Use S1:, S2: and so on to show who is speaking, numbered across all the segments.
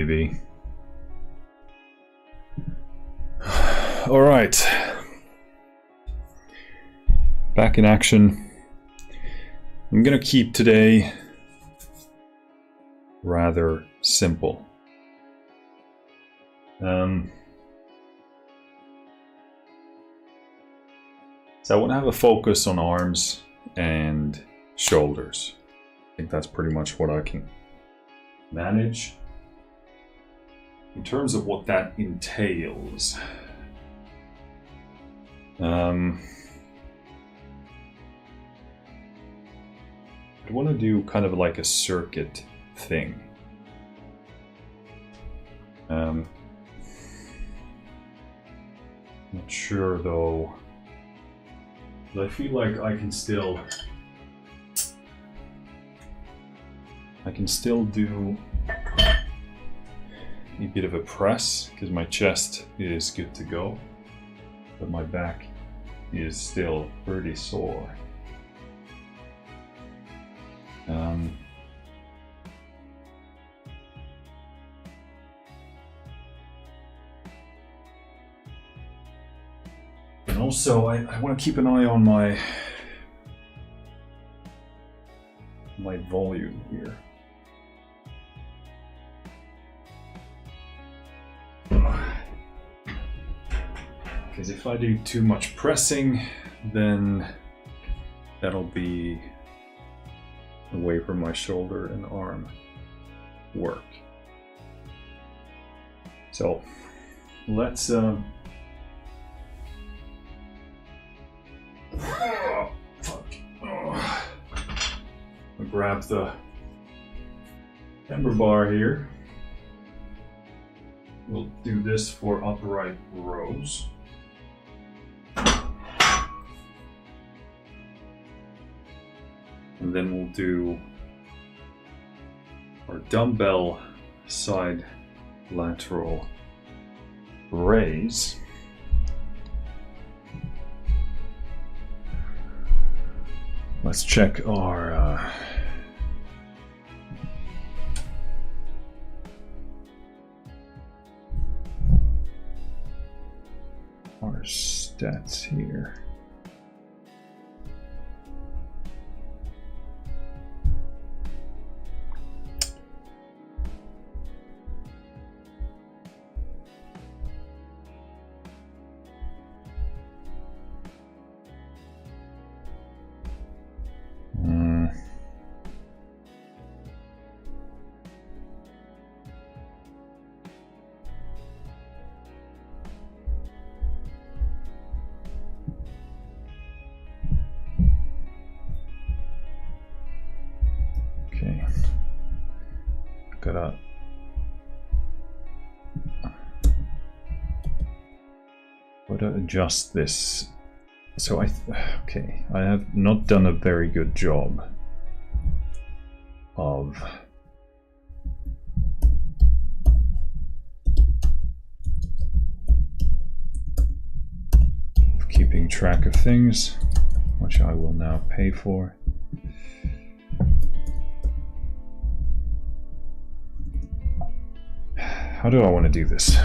S1: baby. All right. Back in action. I'm gonna keep today rather simple. So I want to have a focus on arms and shoulders. I think that's pretty much what I can manage. In terms of what that entails, I'd want to do kind of like a circuit thing. Not sure though. But I feel like I can still do a bit of a press because my chest is good to go, but my back is still pretty sore. And also, I want to keep an eye on my volume here. Because if I do too much pressing, then that'll be away from my shoulder and arm work. So let's I'll grab the Ember bar here. We'll do this for upright rows. And then we'll do our dumbbell side lateral raise. Let's check our stats here. Gotta adjust this. So I have not done a very good job of keeping track of things, which I will now pay for. How do I want to do this?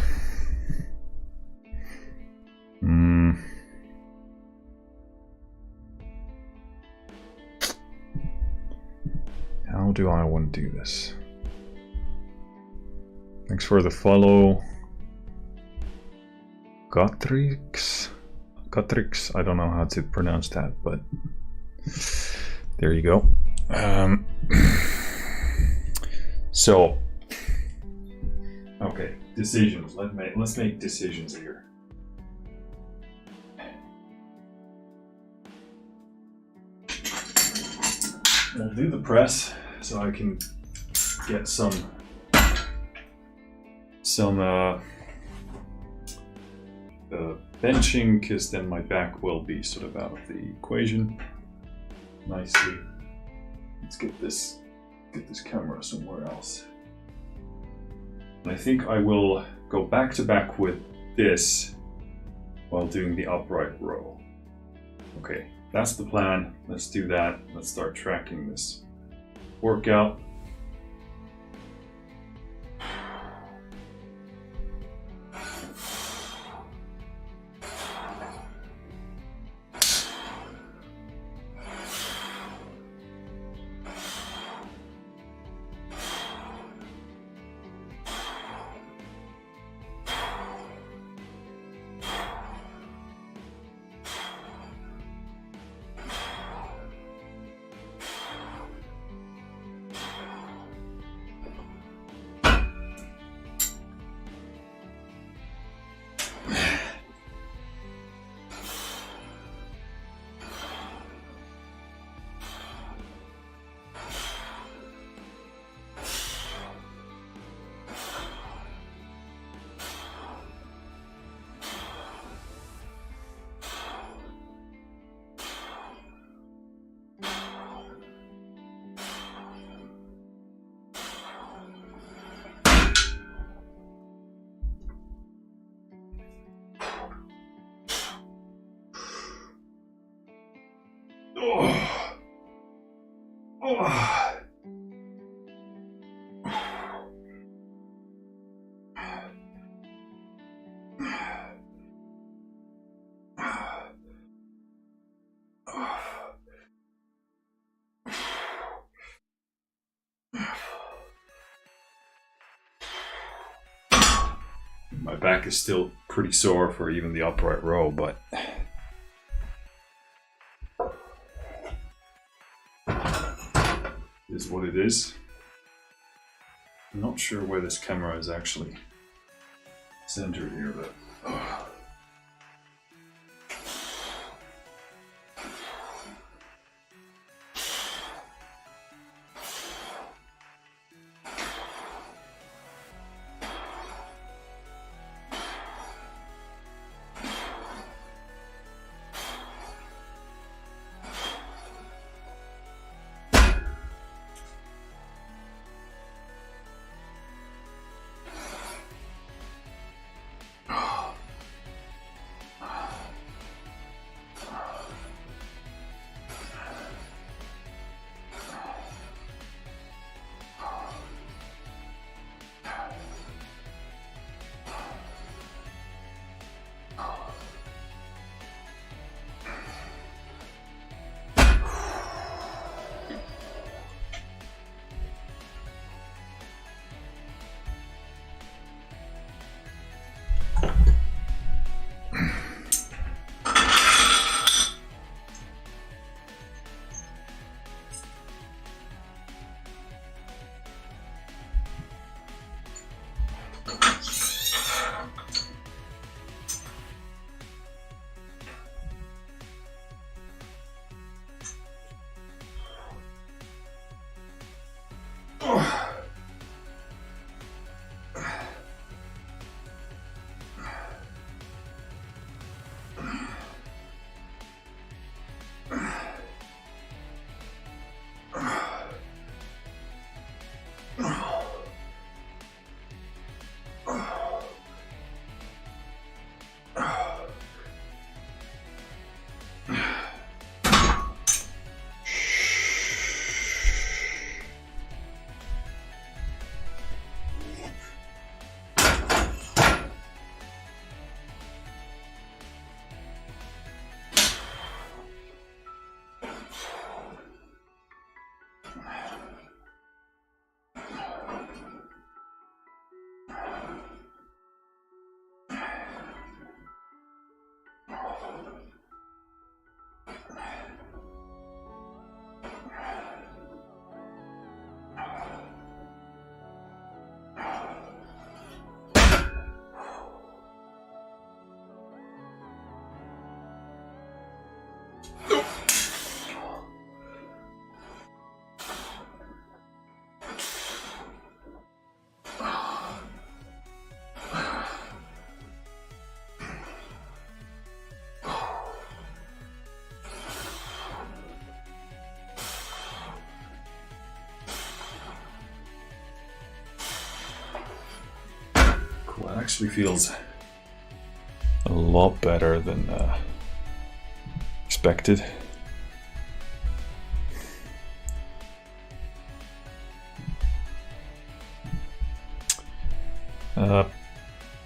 S1: How do I want to do this? Thanks for the follow. Gotrix, I don't know how to pronounce that, but there you go. So, okay, decisions. Let's make decisions here. I'll do the press so I can get some benching, because then my back will be sort of out of the equation nicely. Let's get this camera somewhere else. And I think I will go back to back with this while doing the upright row. Okay, that's the plan. Let's do that. Let's start tracking this workout. Oh. Oh. My back is still pretty sore for even the upright row, but is what it is. I'm not sure where this camera is actually centered here, but cool. It actually feels a lot better than expected.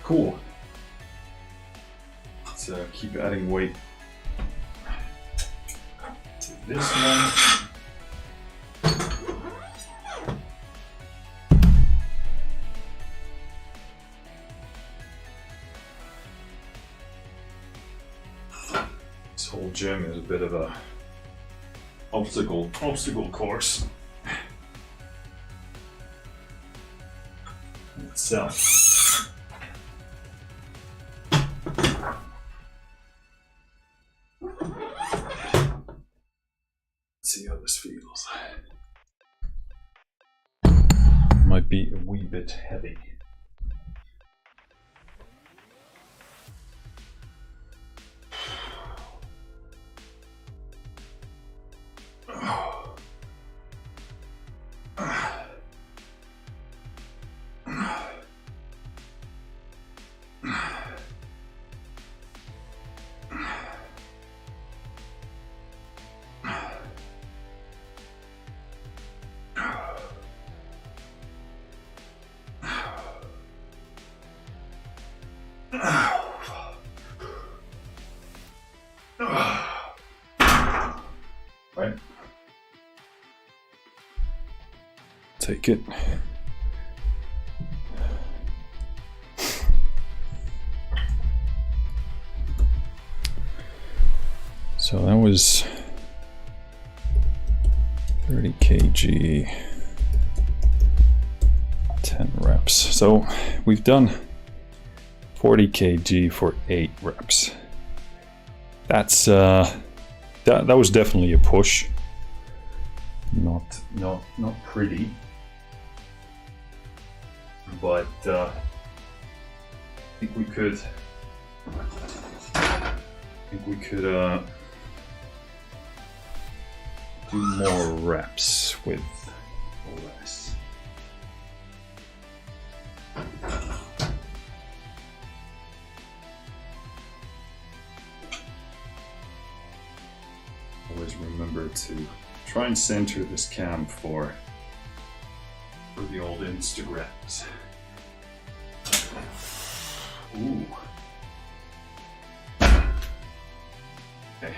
S1: Cool. Let's keep adding weight to this one. This whole gym is a bit of a obstacle course in itself. See how this feels. Might be a wee bit heavy. right? Take it. So that was 30 kg, 10 reps. So we've done 40 kg for 8 reps. That's that was definitely a push. Not pretty, but I think we could do more reps with less. Always remember to try and center this cam for the old Instagrams. Ooh. Okay.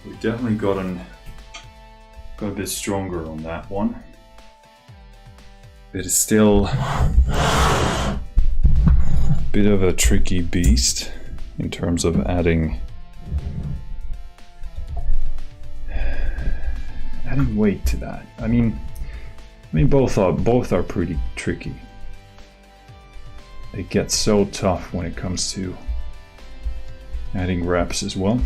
S1: We definitely got a bit stronger on that one. It is still a bit of a tricky beast in terms of adding weight to that. I mean both are pretty tricky. It gets so tough when it comes to adding reps as well.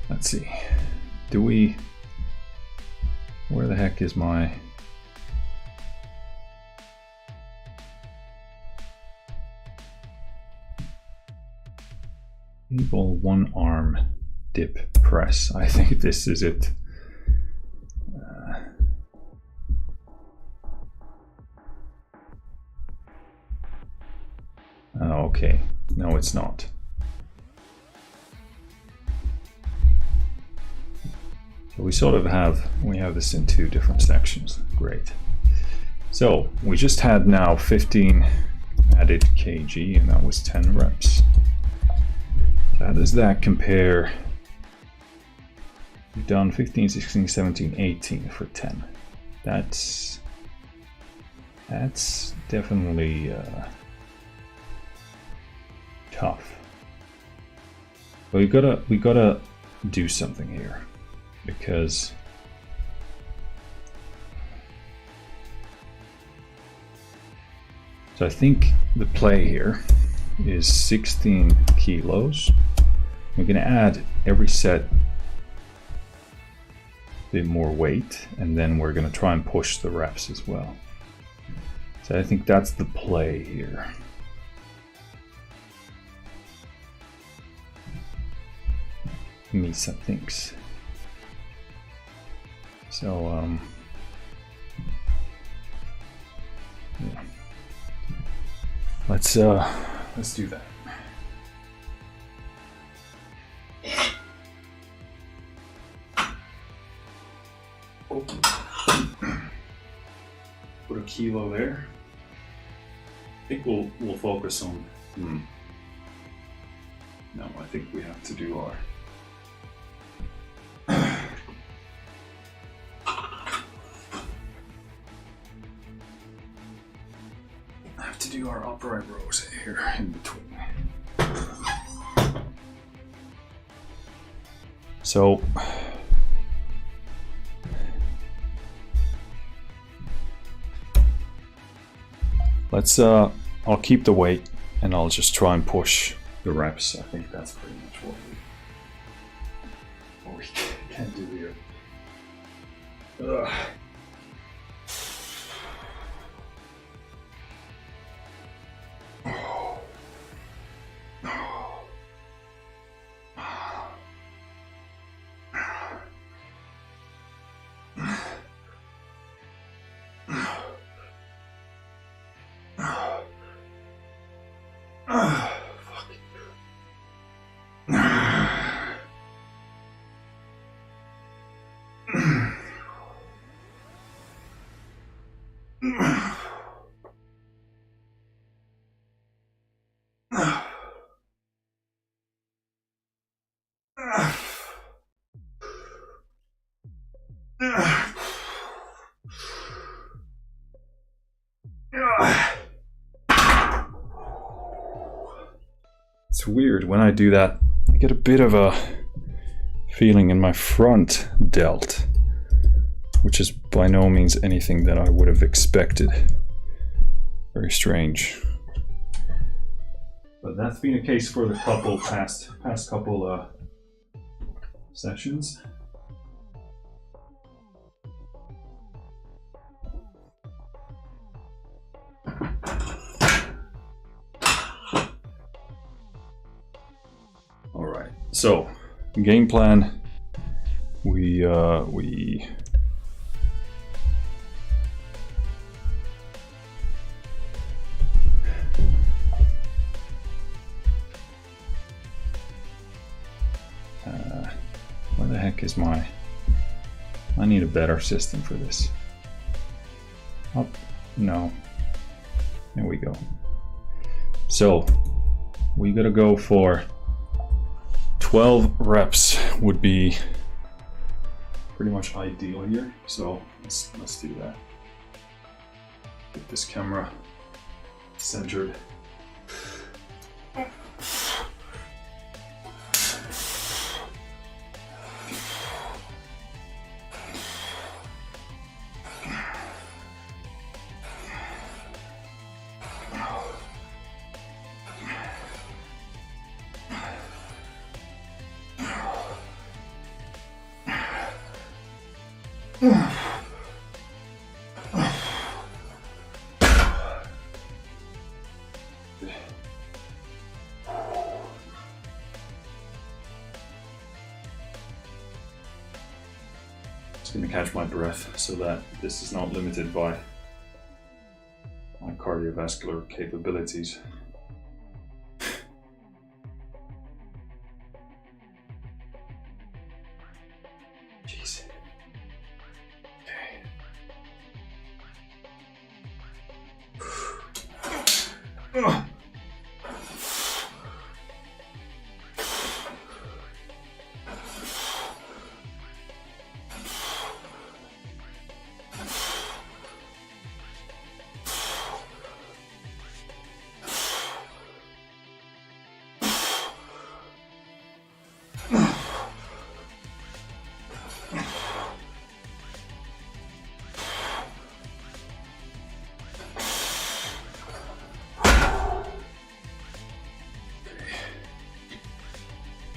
S1: Let's see. Where the heck is my... Enable one arm dip press. I think this is it. Okay, no, it's not. So we sort of have this in 2 different sections. Great. So we just had now 15 added kg, and that was 10 reps. So how does that compare? We've done 15, 16, 17, 18 for 10. That's definitely tough. But we gotta do something here, because so I think the play here is 16 kilos. We're going to add every set a bit more weight, and then we're going to try and push the reps as well. So I think that's the play here. Misa thinks. So yeah. Let's do that. Put a kilo there. I think we'll focus on. No, I think we have to do our. to do our upright rows here in between. So let's I'll keep the weight and I'll just try and push the reps. I think that's pretty much what we can do here. Ugh. It's weird when I do that, I get a bit of a feeling in my front delt, which is by no means anything that I would have expected. Very strange. But that's been a case for the past couple sessions. All right. So, game plan. We where the heck is my... I need a better system for this. Up? No. There we go. So, we gotta go for 12 reps would be pretty much ideal here. So, let's do that. Get this camera centered. Just going to catch my breath so that this is not limited by my cardiovascular capabilities. Jeez. Okay.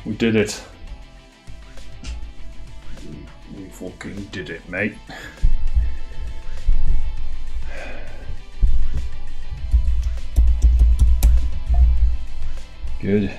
S1: We did it. We fucking did it, mate. Good.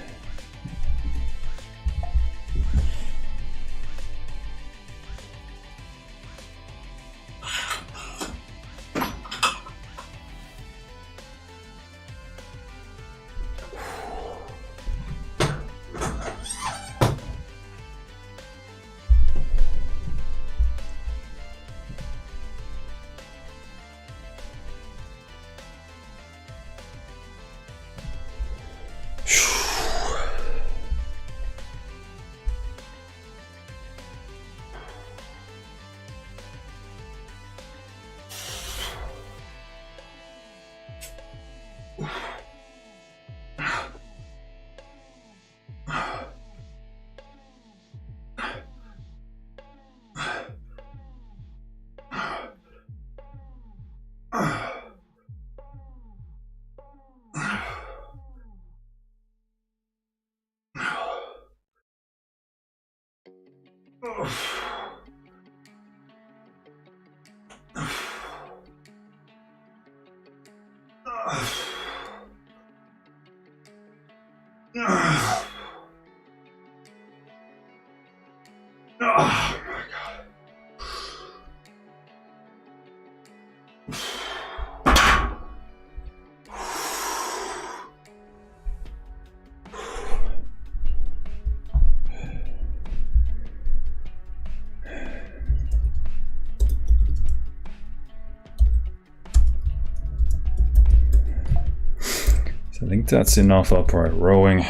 S1: So I think that's enough upright rowing.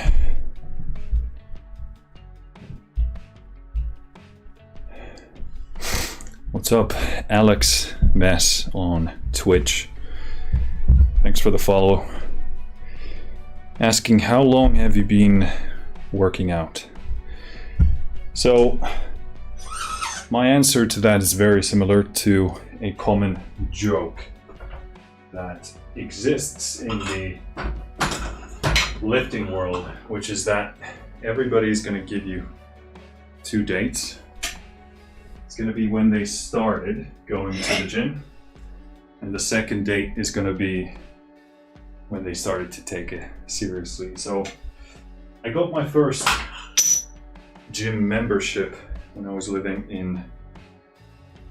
S1: What's up, Alex Mess on Twitch? Thanks for the follow. Asking, how long have you been working out? So, my answer to that is very similar to a common joke that exists in the lifting world, which is that everybody's going to give you 2 dates. It's going to be when they started going to the gym, and the second date is going to be when they started to take it seriously. So I got my first gym membership when I was living in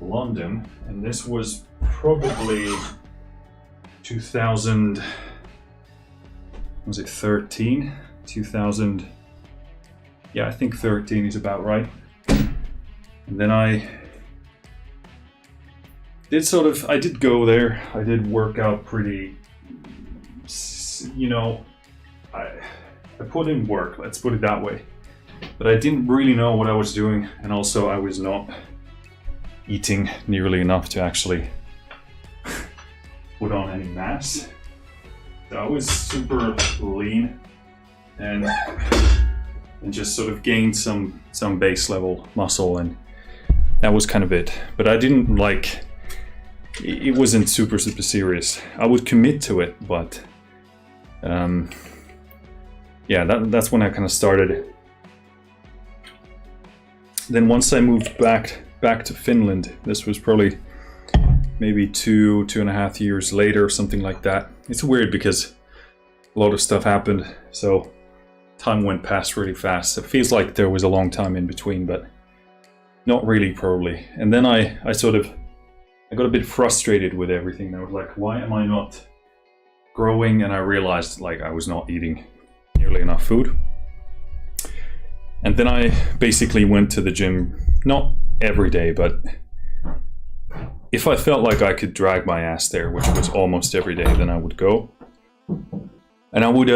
S1: London, and this was probably 2000, was it 13? 2000, yeah, I think 13 is about right. And then I did go there, I did work out pretty, you know, I put in work, let's put it that way. But I didn't really know what I was doing, and also I was not eating nearly enough to actually put on any mass. So I was super lean and just sort of gained some base level muscle, and that was kind of it. But I didn't it wasn't super serious. I would commit to it, but yeah, that's when I kind of started. Then once I moved back to Finland, this was probably maybe 2.5 years later, something like that. It's weird because a lot of stuff happened, so time went past really fast. It feels like there was a long time in between, but not really, probably. And then I got a bit frustrated with everything. I was like, why am I not growing? And I realized I was not eating nearly enough food. And then I basically went to the gym, not every day, but if I felt like I could drag my ass there, which was almost every day, then I would go. And I would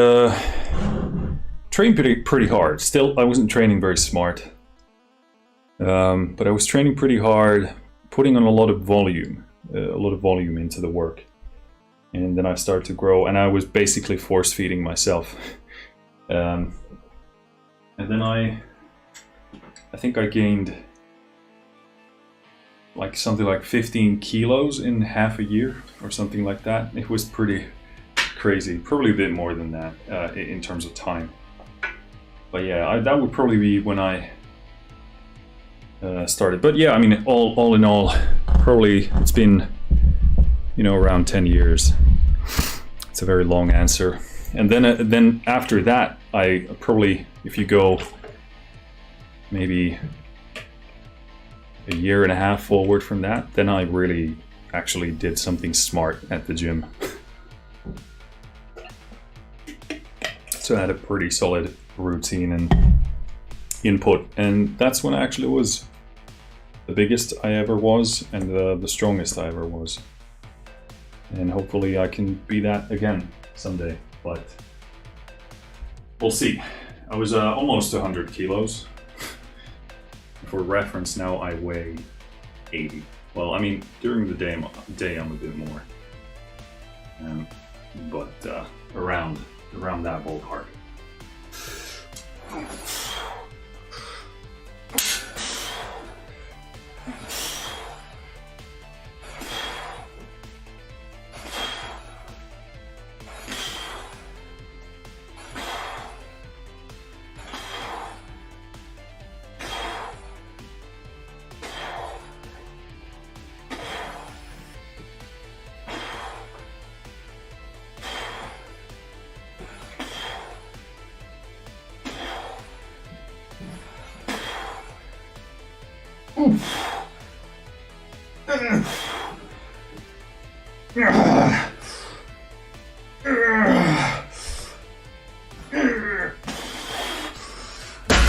S1: train pretty hard. Still, I wasn't training very smart. But I was training pretty hard, putting on a lot of volume into the work. And then I started to grow, and I was basically force feeding myself. And then I think I gained something like 15 kilos in half a year or something like that. It was pretty crazy, probably a bit more than that in terms of time. But yeah, that would probably be when I started. But yeah, I mean, all in all, probably it's been, around 10 years. It's a very long answer. And then after that, I probably, if you go maybe a year and a half forward from that, then I really actually did something smart at the gym. So I had a pretty solid routine and input, and that's when I actually was the biggest I ever was and the strongest I ever was. And hopefully I can be that again someday, but we'll see. I was almost 100 kilos. For reference, now I weigh 80. Well, I mean, during the day I'm a bit more, but around that ballpark.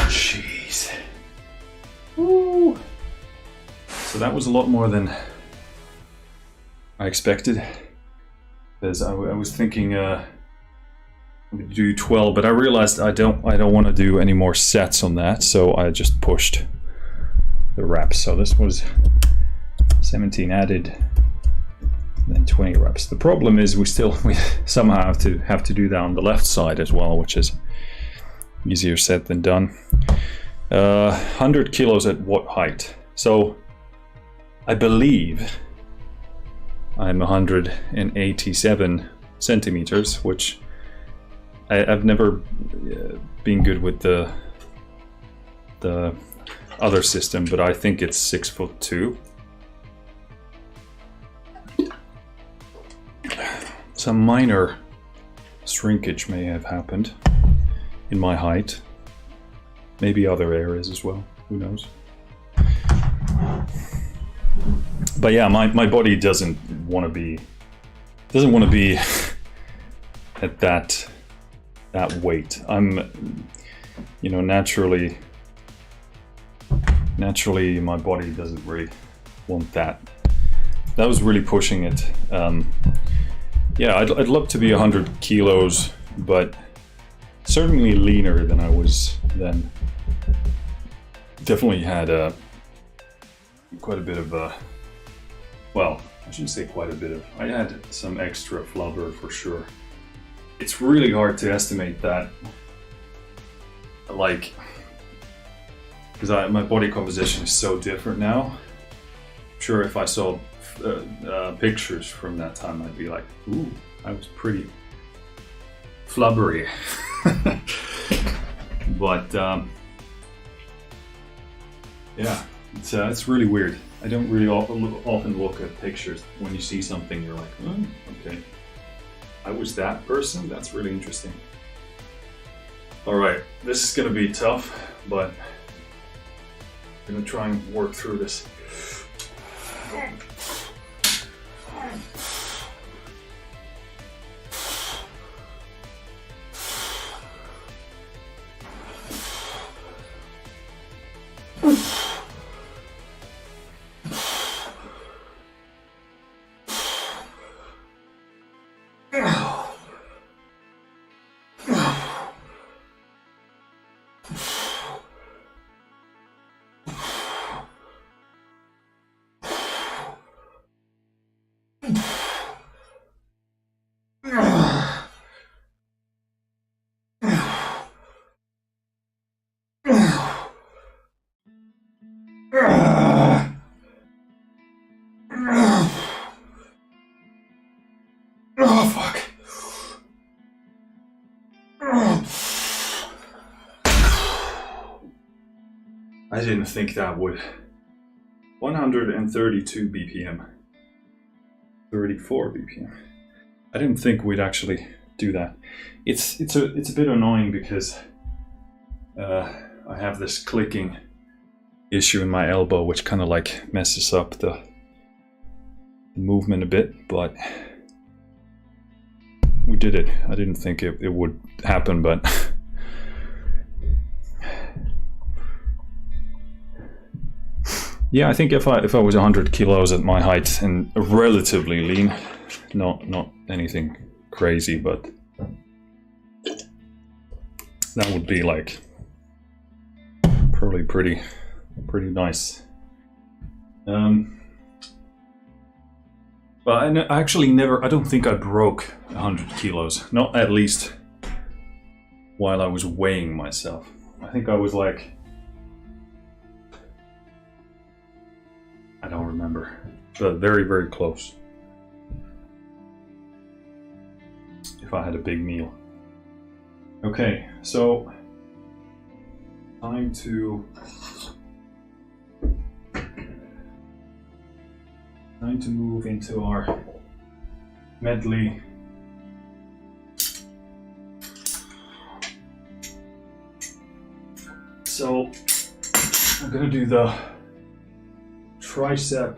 S1: Jeez. Woo. So that was a lot more than I expected. Because I was thinking we'd do 12, but I realized I don't want to do any more sets on that, so I just pushed the reps. So this was 17 added, then 20 reps. The problem is we somehow have to do that on the left side as well, which is easier said than done. 100 kilos at what height? So I believe I'm 187 centimeters, which I've never been good with the other system, but I think it's 6'2". Some minor shrinkage may have happened in my height, maybe other areas as well, who knows. But yeah, my body doesn't want to be at that weight. I'm, naturally my body doesn't really want that. That was really pushing it. Yeah, I'd love to be 100 kilos, but certainly leaner than I was then. Definitely had quite a bit of well, I shouldn't say quite a bit of. I had some extra flubber for sure. It's really hard to estimate that, like, because my body composition is so different now. Sure, if I saw pictures from that time, I'd be like, ooh, I was pretty flubbery. But yeah, it's really weird. I don't really often look at pictures. When you see something, you're like, oh, okay, I was that person? That's really interesting. All right, this is gonna be tough, but I'm gonna try and work through this. Oh, fuck. I didn't think that would. 132 BPM. 34 BPM. I didn't think we'd actually do that. It's a bit annoying because I have this clicking issue in my elbow, which kind of like messes up the movement a bit, but we did it. I didn't think it would happen, but yeah, I think if I was 100 kilos at my height and relatively lean, not anything crazy, but that would be like probably pretty nice. But I actually I don't think I broke 100 kilos, not at least while I was weighing myself. I think I was like, I don't remember, but very, very close. If I had a big meal. Okay, so time to move into our medley. So I'm gonna do the tricep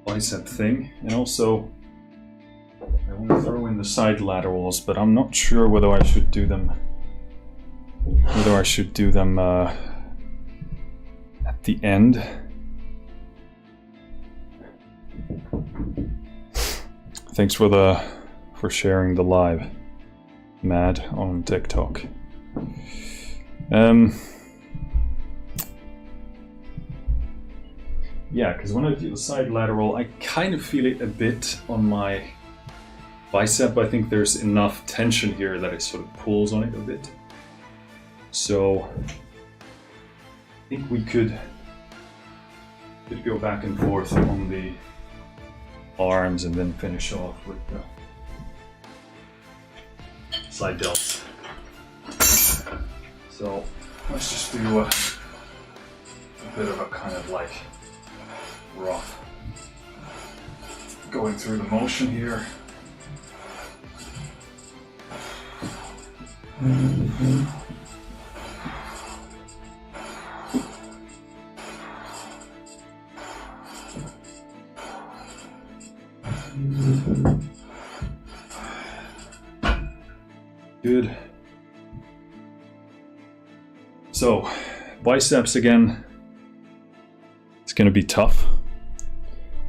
S1: bicep thing, and also I want to throw in the side laterals, but I'm not sure whether I should do them. At the end. Thanks for sharing the live, Mad, on TikTok. Yeah, because when I do the side lateral, I kind of feel it a bit on my bicep. I think there's enough tension here that it sort of pulls on it a bit. So I think we could go back and forth on the arms and then finish off with the side delts. So let's just do a bit of a kind of like rough going through the motion here. Good. So, biceps again. It's going to be tough.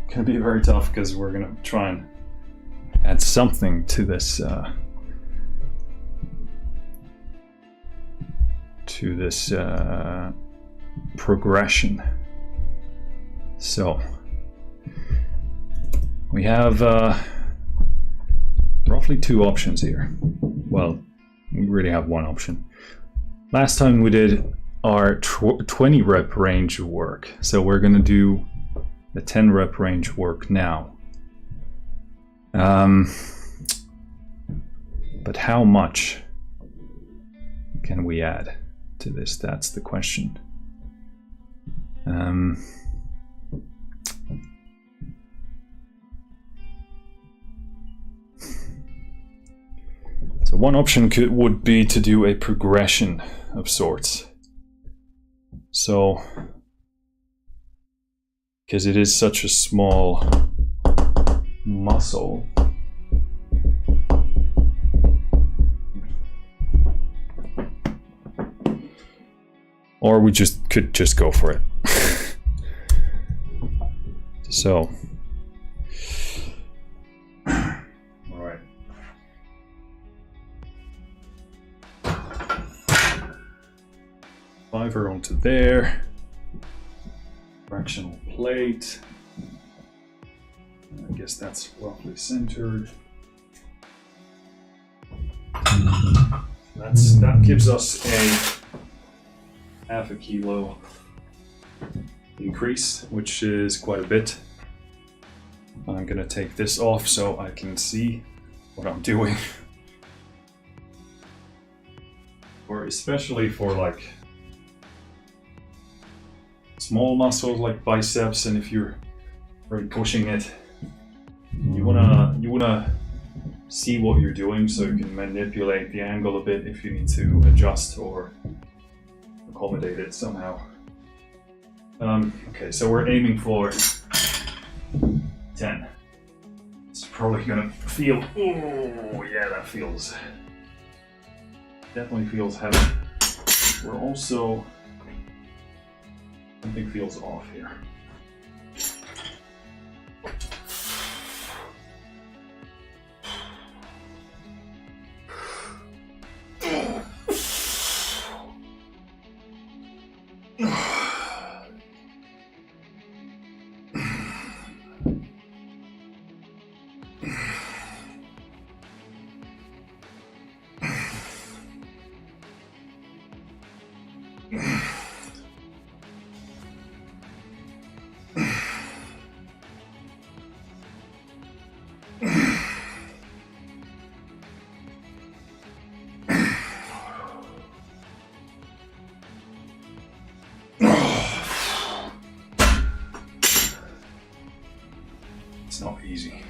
S1: It's going to be very tough because we're going to try and add something to this progression. So we have roughly two options here. Well, we really have one option. Last time we did our 20 rep range work, so we're going to do the 10 rep range work now. But how much can we add to this? That's the question. So one option would be to do a progression of sorts. So, because it is such a small muscle, or we could just go for it. So, all right. Fiver onto there. Fractional plate. I guess that's roughly centered. That gives us a half a kilo increase, which is quite a bit. I'm gonna take this off so I can see what I'm doing. Or especially for like small muscles like biceps, and if you're really pushing it, you wanna see what you're doing so you can manipulate the angle a bit if you need to adjust or accommodate it somehow. Okay, so we're aiming for 10. It's probably gonna feel, oh yeah, that feels, definitely feels heavy. We're also, something feels off here. It's not easy.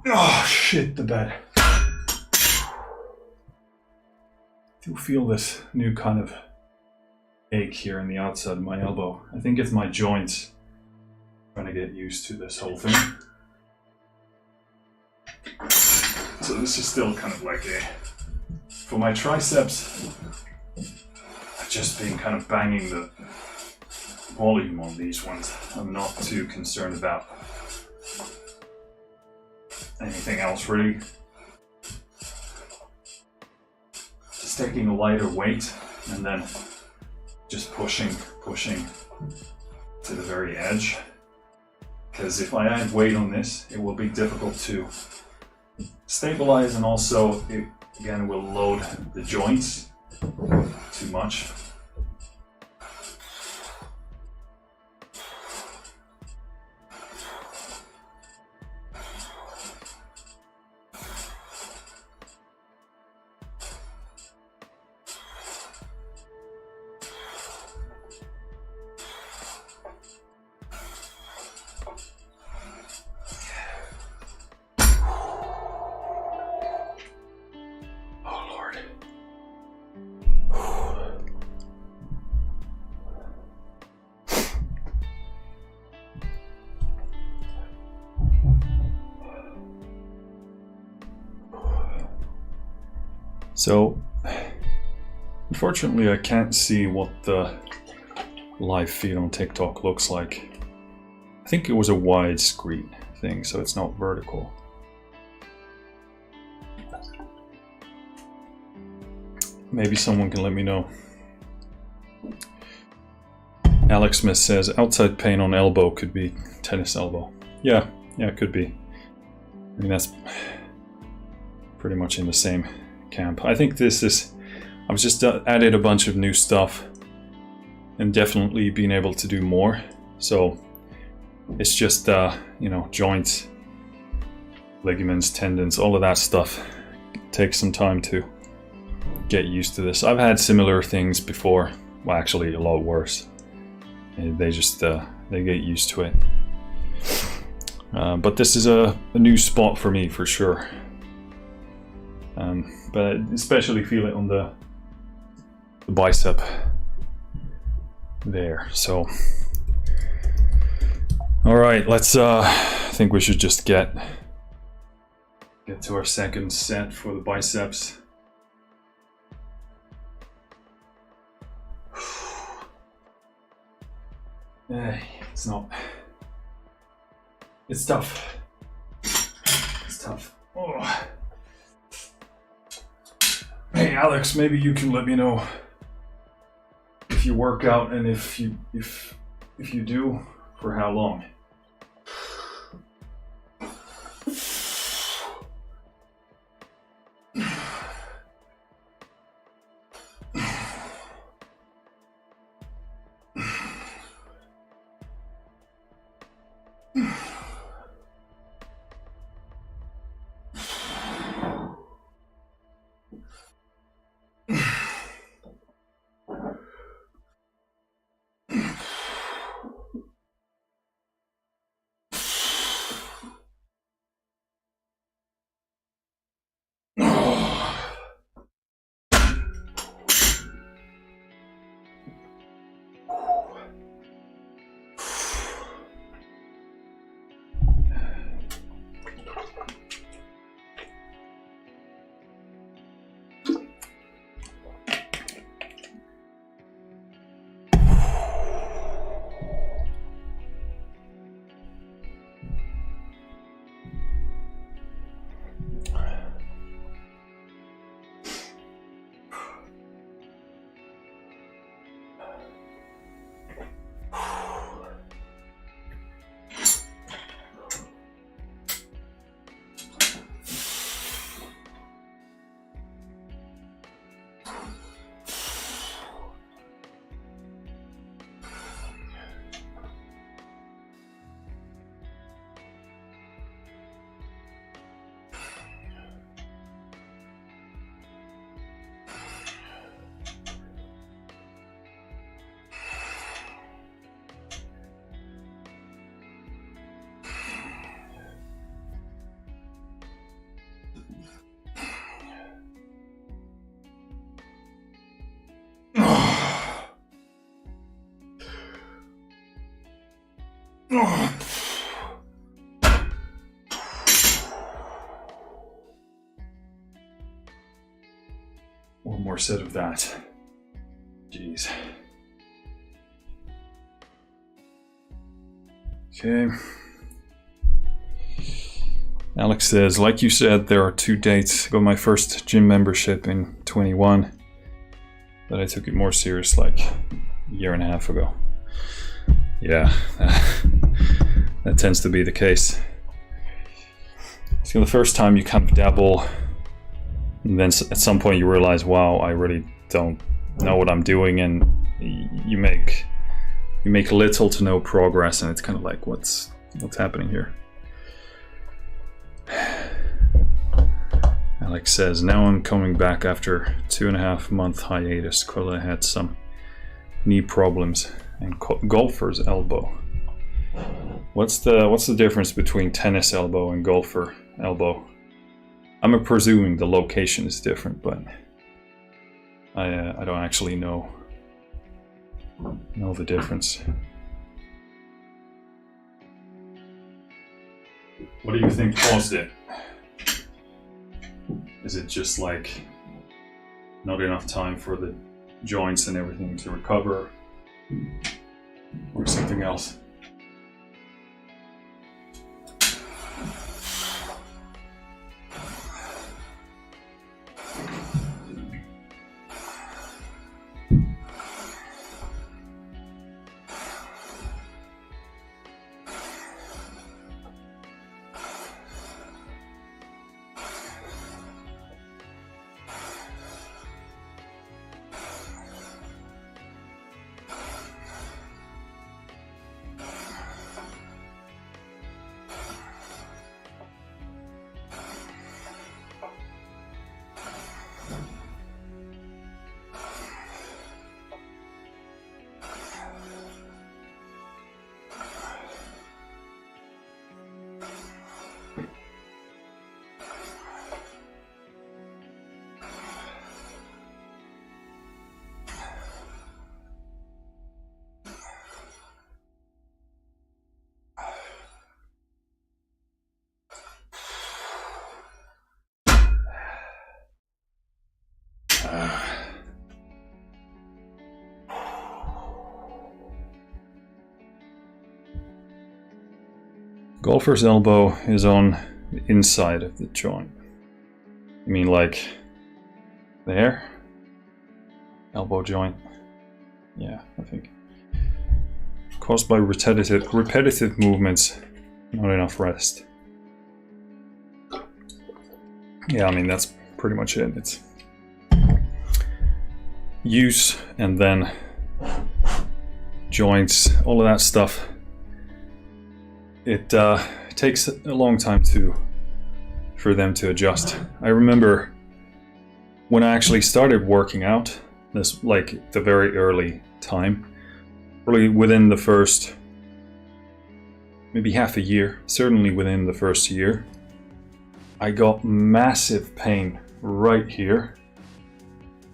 S1: Oh shit, the bed. I do feel this new kind of ache here in the outside of my elbow. I think it's my joints. Trying to get used to this whole thing. So this is still kind of like for my triceps, I've just been kind of banging the volume on these ones. I'm not too concerned about anything else really. Just taking a lighter weight and then just pushing to the very edge. Because if I add weight on this, it will be difficult to stabilize, and also it again will load the joints too much. So, unfortunately I can't see what the live feed on TikTok looks like. I think it was a widescreen thing, so it's not vertical. Maybe someone can let me know. Alex Smith says, outside pain on elbow could be tennis elbow. Yeah, it could be. I mean, that's pretty much in the same camp. I think this is, I've just added a bunch of new stuff and definitely been able to do more. So it's just, you know, joints, ligaments, tendons, all of that stuff. It takes some time to get used to this. I've had similar things before, well, actually a lot worse. And they just, they get used to it. But this is a new spot for me for sure. But I especially feel it on the bicep there. So, all right, let's. I think we should just get to our second set for the biceps. It's not. It's tough. It's tough. Oh. Hey Alex, maybe you can let me know if you work out, and if you do, for how long. more said of that. Jeez. Okay. Alex says, like you said, there are 2 dates. I got my first gym membership in 21, but I took it more serious like a year and a half ago. Yeah, that tends to be the case. So the first time you kind of dabble, and then at some point you realize, wow, I really don't know what I'm doing, and you make little to no progress, and it's kind of like, what's happening here? Alex says, now I'm coming back after 2.5 month hiatus because I had some knee problems and golfer's elbow. What's the difference between tennis elbow and golfer elbow? I'm presuming the location is different, but I don't actually know the difference. What do you think caused it? Is it just like not enough time for the joints and everything to recover, or something else? Golfer's elbow is on the inside of the joint. I mean, like there? Elbow joint. Yeah, I think. Caused by repetitive movements, not enough rest. Yeah, I mean, that's pretty much it. It's use and then joints, all of that stuff. It takes a long time for them to adjust. I remember when I actually started working out, this like the very early time, probably within the first maybe half a year, certainly within the first year, I got massive pain right here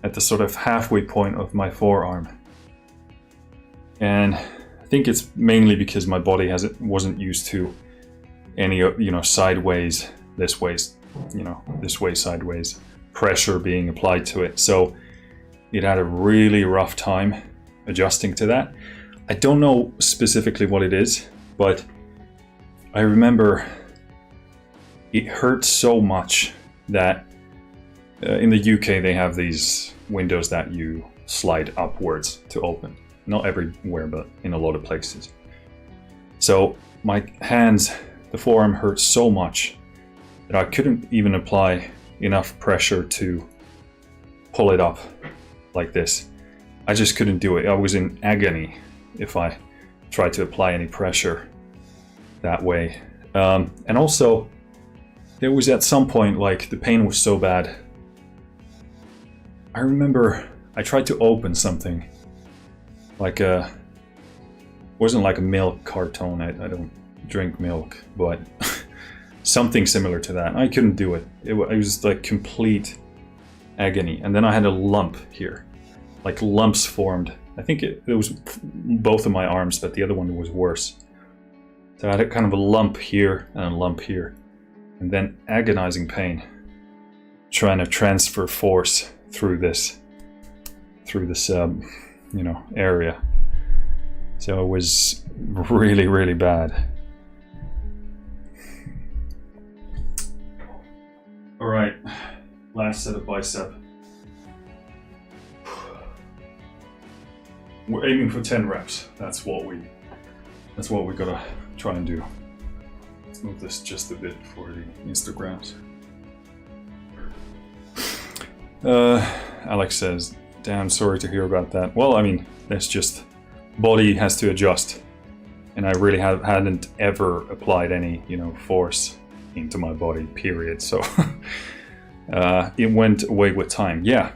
S1: at the sort of halfway point of my forearm. And I think it's mainly because my body wasn't used to any, sideways, this way, this way, sideways pressure being applied to it. So it had a really rough time adjusting to that. I don't know specifically what it is, but I remember it hurt so much that in the UK they have these windows that you slide upwards to open. Not everywhere, but in a lot of places. So my hands, the forearm hurt so much that I couldn't even apply enough pressure to pull it up like this. I just couldn't do it. I was in agony if I tried to apply any pressure that way. And also, there was at some point, like, the pain was so bad. I remember I tried to open something. Wasn't like a milk carton. I don't drink milk, but something similar to that. I couldn't do it. It was like complete agony. And then I had a lump here, like lumps formed. I think it was both of my arms, but the other one was worse. So I had a kind of a lump here and a lump here, and then agonizing pain trying to transfer force through this through this, area. So it was really, really bad. All right, last set of bicep. We're aiming for 10 reps. That's what we gotta try and do. Let's move this just a bit for the Instagrams. Alex says, damn, sorry to hear about that. Well, I mean, that's just, body has to adjust. And I really hadn't ever applied any, force into my body, period. So it went away with time. Yeah,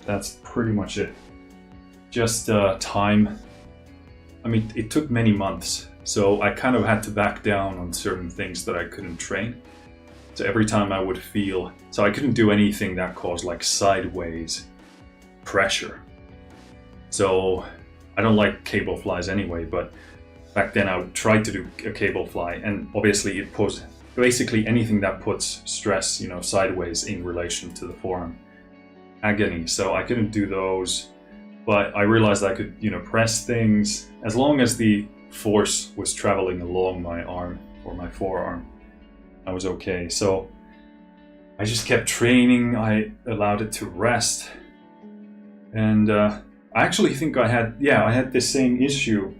S1: that's pretty much it. Just time. I mean, it took many months. So I kind of had to back down on certain things that I couldn't train. So every time I would feel, so I couldn't do anything that caused like sideways pressure. So I don't like cable flies anyway, but back then I tried to do a cable fly, and obviously it puts basically anything that puts stress, sideways in relation to the forearm. Agony. So I couldn't do those, but I realized I could, press things as long as the force was traveling along my arm or my forearm. I was okay. So I just kept training. I allowed it to rest. And I actually think I had this same issue,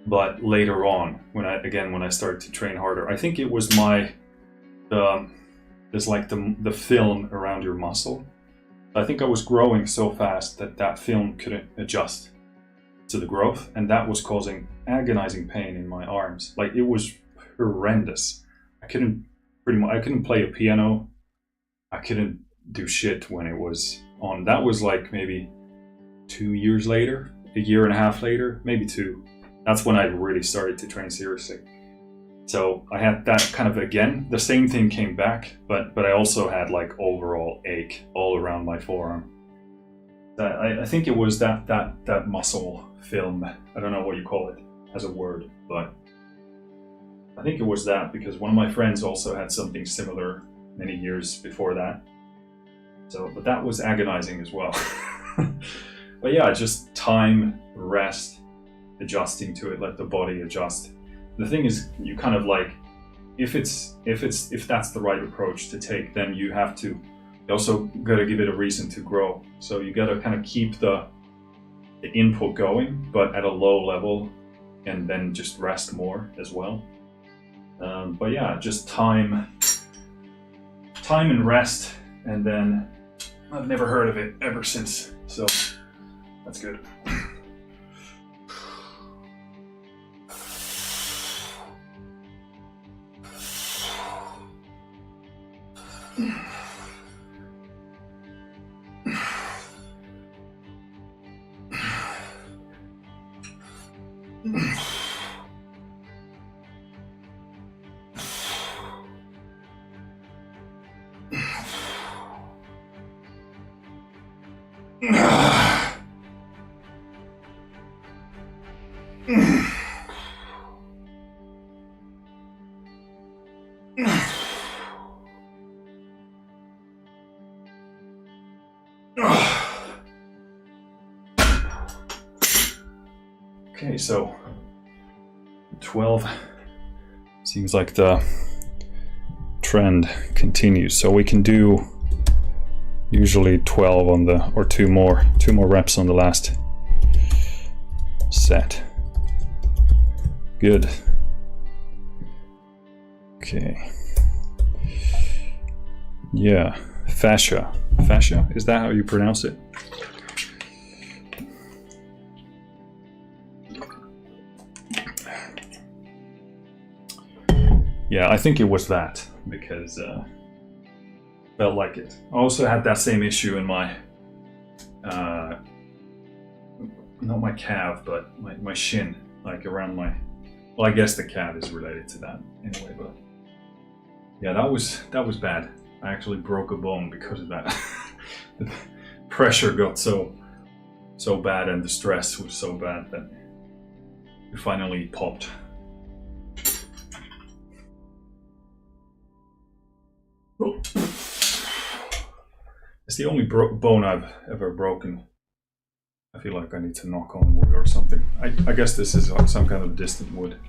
S1: but later on, when I started to train harder. I think it was there's like the film around your muscle. I think I was growing so fast that film couldn't adjust to the growth, and that was causing agonizing pain in my arms. Like, it was horrendous. I couldn't play a piano. I couldn't do shit when it was on. That was like maybe 2 years later, a year and a half later, maybe 2. That's when I really started to train seriously. So I had that kind of, again, the same thing came back, but I also had like overall ache all around my forearm. I think it was that muscle film. I don't know what you call it as a word, but I think it was that, because one of my friends also had something similar many years before that. So, but that was agonizing as well. But yeah, just time, rest, adjusting to it, let the body adjust. The thing is, you kind of like, if that's the right approach to take, then you also got to give it a reason to grow. So you got to kind of keep the input going, but at a low level, and then just rest more as well. But yeah, just time and rest, and then I've never heard of it ever since. So that's good. Okay, so 12 seems like the trend continues. So we can do usually 12 on the, or two more reps on the last set. Good. Okay. Yeah, fascia. Fascia, is that how you pronounce it? Yeah, I think it was that, because felt like it. I also had that same issue in my, not my calf, but my shin, like around my, well, I guess the calf is related to that anyway, but yeah, that was bad. I actually broke a bone because of that. The pressure got so bad, and the stress was so bad that it finally popped. It's the only bone I've ever broken. I feel like I need to knock on wood or something. I guess this is like some kind of distant wood.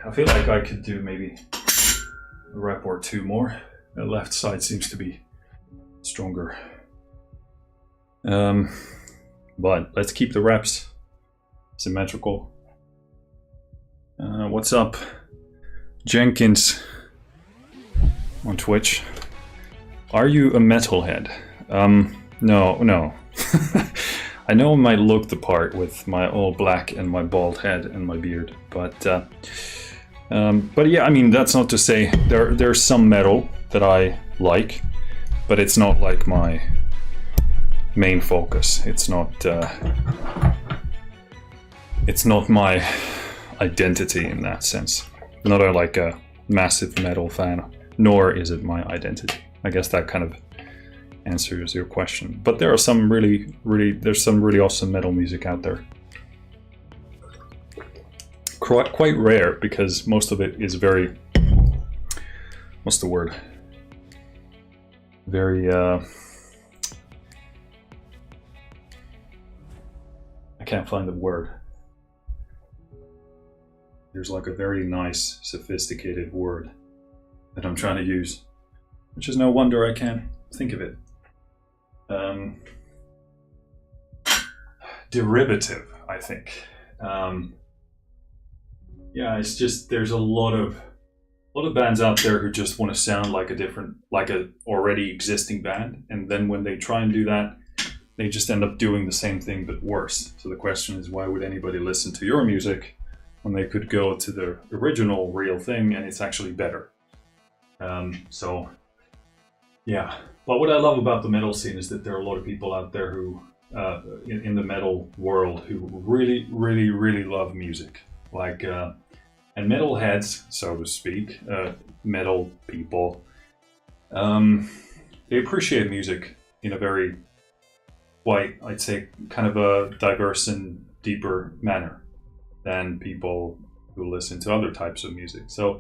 S1: I feel like I could do maybe a rep or two more. The left side seems to be stronger. But let's keep the reps symmetrical. What's up, Jenkins on Twitch? Are you a metalhead? No. I know I might look the part with my all black and my bald head and my beard, but yeah, I mean, that's not to say there's some metal that I like, but it's not like my main focus. It's not my identity in that sense. Not like a massive metal fan, nor is it my identity. I guess that kind of answers your question. But there are some there's some really awesome metal music out there. Quite rare, because most of it is very, what's the word? Very, I can't find the word. There's like a very nice, sophisticated word that I'm trying to use, which is no wonder I can't think of it. Derivative, I think. Yeah, it's just, there's a lot of bands out there who just want to sound like a already existing band, and then when they try and do that, they just end up doing the same thing but worse. So the question is, why would anybody listen to your music when they could go to the original real thing and it's actually better? So yeah, but what I love about the metal scene is that there are a lot of people out there who in the metal world who really love music, like and metalheads, so to speak, metal people, they appreciate music in a very, quite, I'd say, kind of a diverse and deeper manner than people who listen to other types of music. So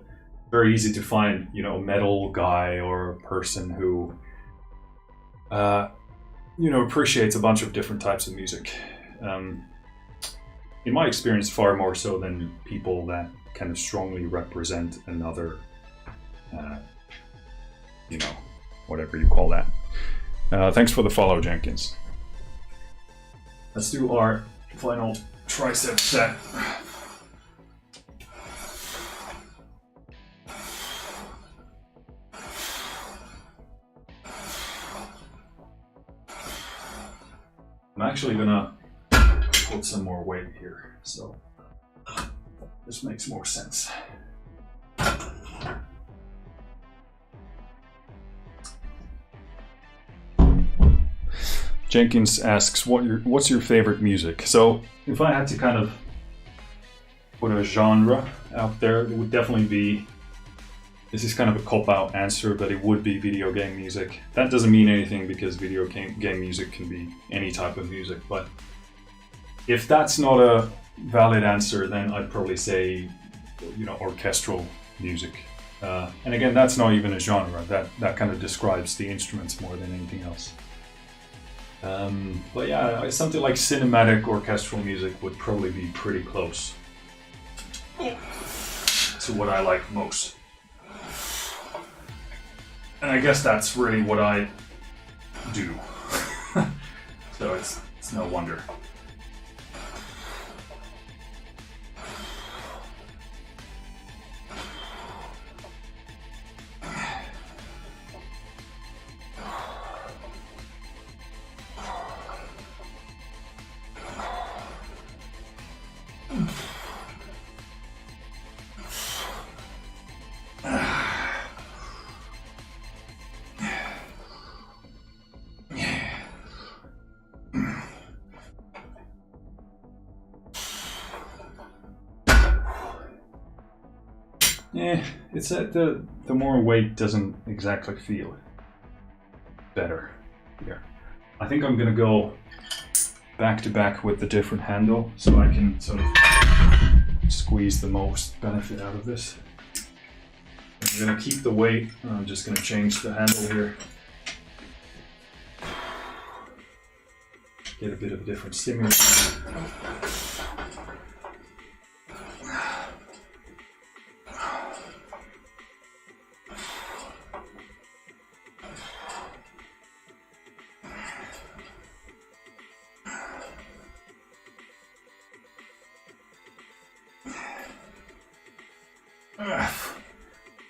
S1: very easy to find, a metal guy or a person who appreciates a bunch of different types of music. In my experience, far more so than people that kind of strongly represent another, whatever you call that. Thanks for the follow, Jenkins. Let's do our final tricep set. I'm actually gonna put some more weight here, so this makes more sense. Jenkins asks, what's your favorite music? So if I had to kind of put a genre out there, it would definitely be, this is kind of a cop-out answer, but it would be video game music. That doesn't mean anything, because video game music can be any type of music, but if that's not a valid answer, then I'd probably say, orchestral music. And again, that's not even a genre. That kind of describes the instruments more than anything else. But yeah, something like cinematic orchestral music would probably be pretty close to what I like most. And I guess that's really what I do. So it's no wonder. it's the more weight doesn't exactly feel better here. I think I'm gonna go back to back with the different handle so I can sort of squeeze the most benefit out of this. I'm gonna keep the weight, and I'm just gonna change the handle here. Get a bit of a different stimulus.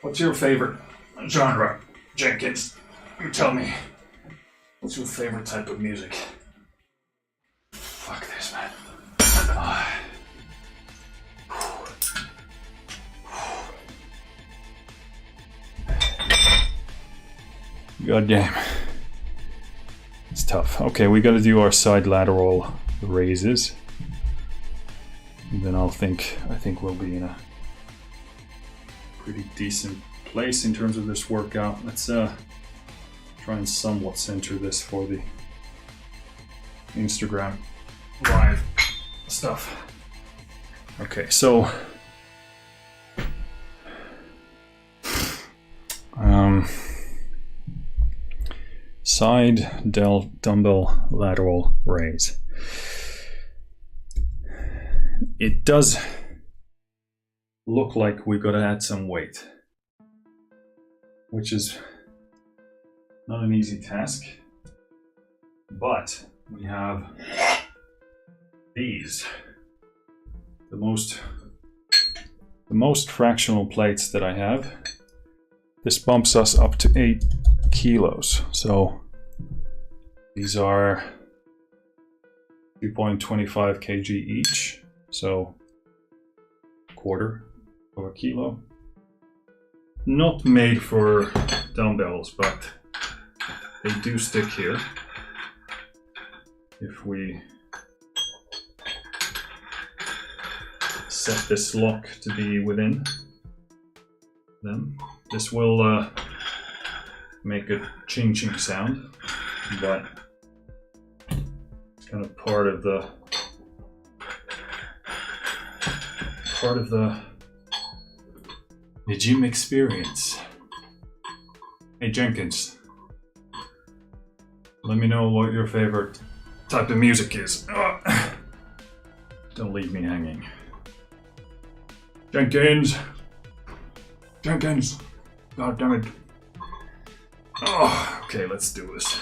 S1: What's your favorite genre, Jenkins? You tell me. What's your favorite type of music? Fuck this, man. God damn. It's tough. Okay, we gotta do our side lateral raises. And then I think we'll be in a pretty decent place in terms of this workout. Let's try and somewhat center this for the Instagram live stuff. Okay, so side dumbbell lateral raise. It does look like we've got to add some weight, which is not an easy task, but we have these, the most fractional plates that I have. This bumps us up to 8 kilos. So these are 2.25 kg each, so quarter of a kilo. Not made for dumbbells, but they do stick here if we set this lock to be within them. This will make a ching ching sound, but it's kind of part of the gym experience. Hey Jenkins, let me know what your favorite type of music is. Don't leave me hanging. Jenkins! God damn it. Oh, okay, let's do this.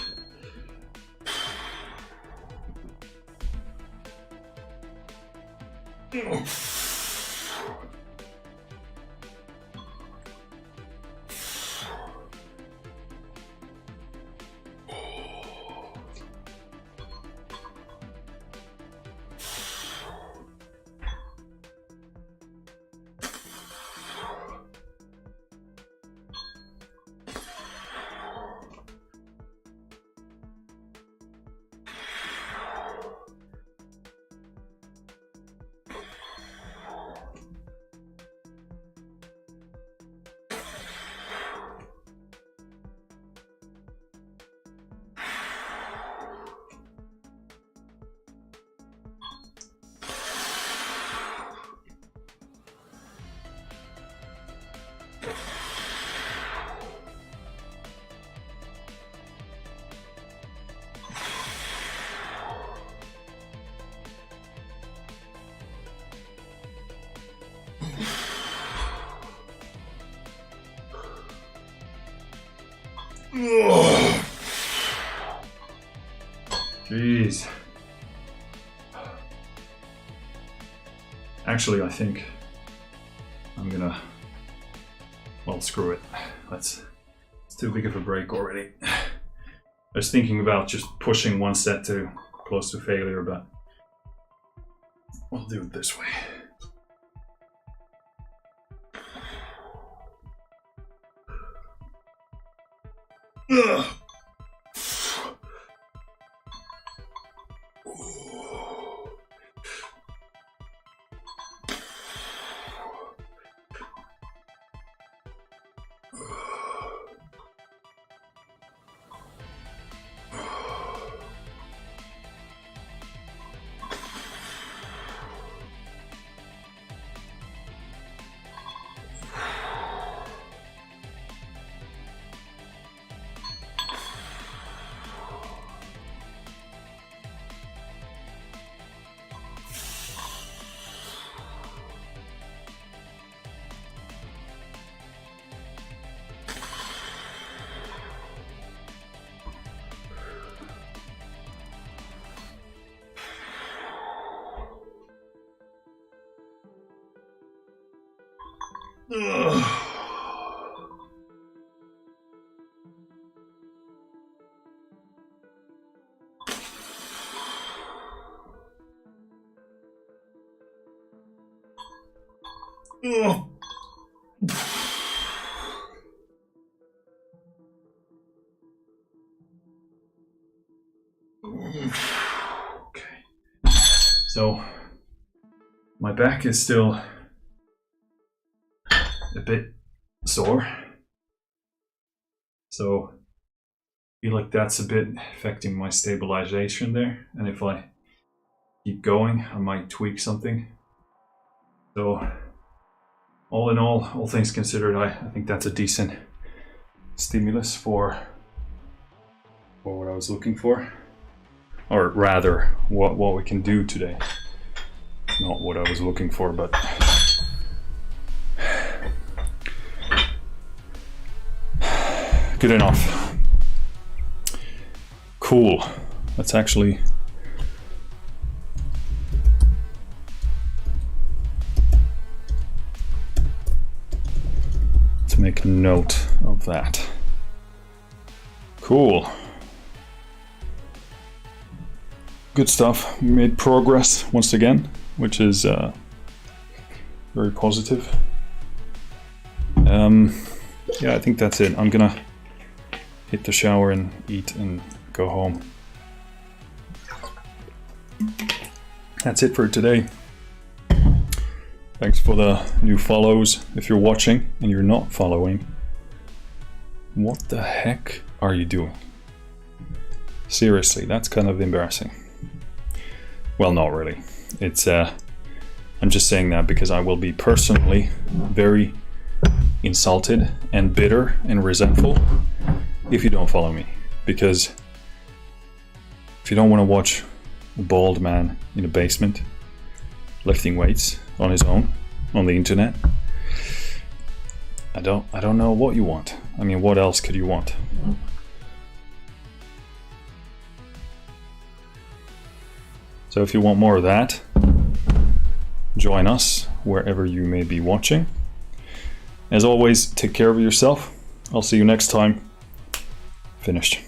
S1: Jeez. Actually, I think I'm gonna... Well, screw it. It's too big of a break already. I was thinking about just pushing one set to close to failure, but we'll do it this way. Ugh. Okay. So my back is still a bit sore. So I feel like that's a bit affecting my stabilization there. And if I keep going, I might tweak something. So all in all things considered, I think that's a decent stimulus for what I was looking for. Or rather, what we can do today. Not what I was looking for, but good enough. Cool. Let's actually make note of that. Cool. Good stuff. We made progress once again, which is very positive. Yeah, I think that's it. I'm gonna hit the shower and eat and go home. That's it for today. Thanks for the new follows. If you're watching and you're not following, what the heck are you doing? Seriously, that's kind of embarrassing. Well, not really. It's I'm just saying that because I will be personally very insulted and bitter and resentful if you don't follow me. Because if you don't want to watch a bald man in a basement lifting weights on his own on the internet, I don't know what you want. I mean, what else could you want? So if you want more of that, join us wherever you may be watching. As always, take care of yourself. I'll see you next time. Finished.